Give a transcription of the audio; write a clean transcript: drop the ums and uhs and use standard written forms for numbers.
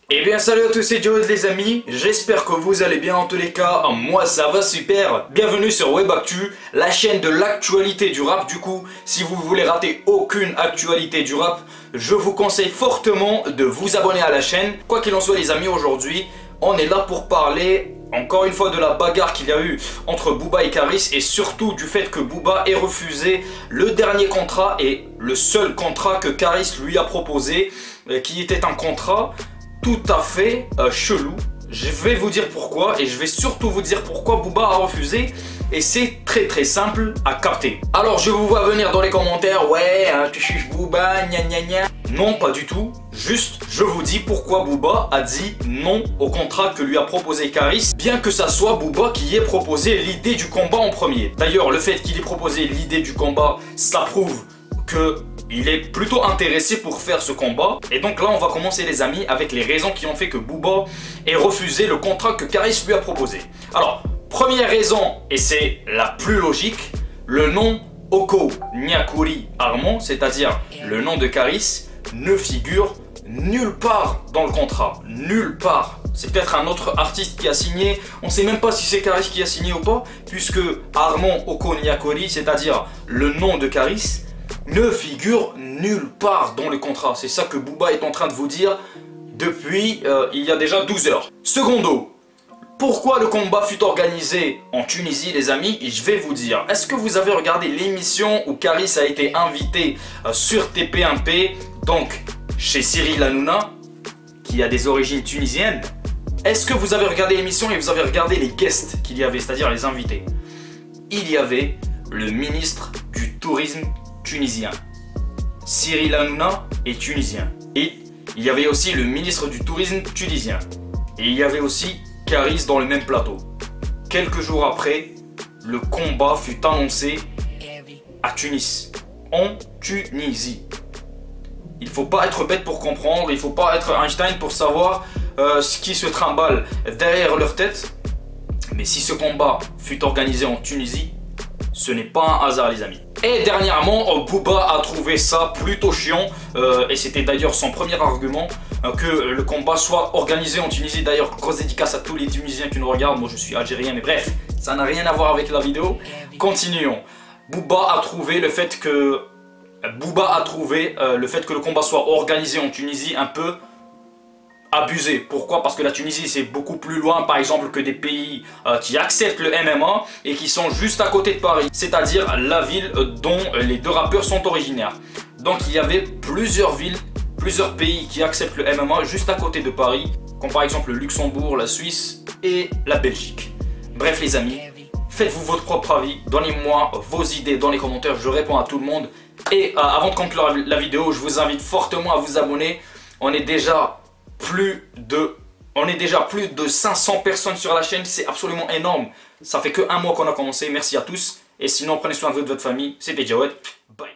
Eh bien salut à tous, c'est Jawed les amis, j'espère que vous allez bien. En tous les cas, moi ça va super. Bienvenue sur WebActu, la chaîne de l'actualité du rap. Du coup, si vous voulez rater aucune actualité du rap, je vous conseille fortement de vous abonner à la chaîne. Quoi qu'il en soit les amis, aujourd'hui, on est là pour parler encore une fois de la bagarre qu'il y a eu entre Booba et Karis, et surtout du fait que Booba ait refusé le dernier contrat et le seul contrat que Karis lui a proposé, qui était un contrat tout à fait chelou. Je vais vous dire pourquoi, et je vais surtout vous dire pourquoi Booba a refusé, et c'est très simple à capter. Alors je vous vois venir dans les commentaires, ouais tu chuches Booba, gna gna gna. Non, pas du tout, juste je vous dis pourquoi Booba a dit non au contrat que lui a proposé Karis, bien que ça soit Booba qui ait proposé l'idée du combat en premier. D'ailleurs le fait qu'il ait proposé l'idée du combat, ça prouve qu'il est plutôt intéressé pour faire ce combat. Et donc là on va commencer les amis avec les raisons qui ont fait que Booba ait refusé le contrat que Karis lui a proposé. Alors première raison, et c'est la plus logique, le nom Oko Nyakuri Armon, c'est-à-dire le nom de Karis, ne figure nulle part dans le contrat, nulle part. C'est peut-être un autre artiste qui a signé, on ne sait même pas si c'est Karis qui a signé ou pas, puisque Armon Oko Nyakuri, c'est-à-dire le nom de Karis, ne figure nulle part dans le contrat. C'est ça que Booba est en train de vous dire depuis il y a déjà 12 heures. Secondo, pourquoi le combat fut organisé en Tunisie les amis? Je vais vous dire. Est-ce que vous avez regardé l'émission où Karis a été invité sur TP1P, donc chez Cyril Hanouna, qui a des origines tunisiennes? Est-ce que vous avez regardé l'émission et vous avez regardé les guests qu'il y avait, c'est-à-dire les invités? Il y avait le ministre du tourisme tunisien. Cyril Hanouna est tunisien. Et il y avait aussi le ministre du tourisme tunisien. Et il y avait aussi Karis dans le même plateau. Quelques jours après, le combat fut annoncé à Tunis, en Tunisie. Il ne faut pas être bête pour comprendre, il ne faut pas être Einstein pour savoir ce qui se trimballe derrière leur tête. Mais si ce combat fut organisé en Tunisie, ce n'est pas un hasard les amis. Et dernièrement, Booba a trouvé ça plutôt chiant, et c'était d'ailleurs son premier argument, que le combat soit organisé en Tunisie. D'ailleurs, grosse dédicace à tous les Tunisiens qui nous regardent, moi je suis algérien, mais bref, ça n'a rien à voir avec la vidéo. Continuons. Booba a trouvé le fait que le combat soit organisé en Tunisie un peu abusé. Pourquoi? Parce que la Tunisie c'est beaucoup plus loin par exemple que des pays qui acceptent le MMA et qui sont juste à côté de Paris, c'est-à-dire la ville dont les deux rappeurs sont originaires. Donc il y avait plusieurs villes, plusieurs pays qui acceptent le MMA juste à côté de Paris, comme par exemple le Luxembourg, la Suisse et la Belgique. Bref les amis, faites-vous votre propre avis, donnez-moi vos idées dans les commentaires, je réponds à tout le monde. Et avant de conclure la vidéo, je vous invite fortement à vous abonner. On est déjà plus de 500 personnes sur la chaîne, c'est absolument énorme. Ça fait que un mois qu'on a commencé, merci à tous. Et sinon, prenez soin de votre famille, c'était Jawed. Bye.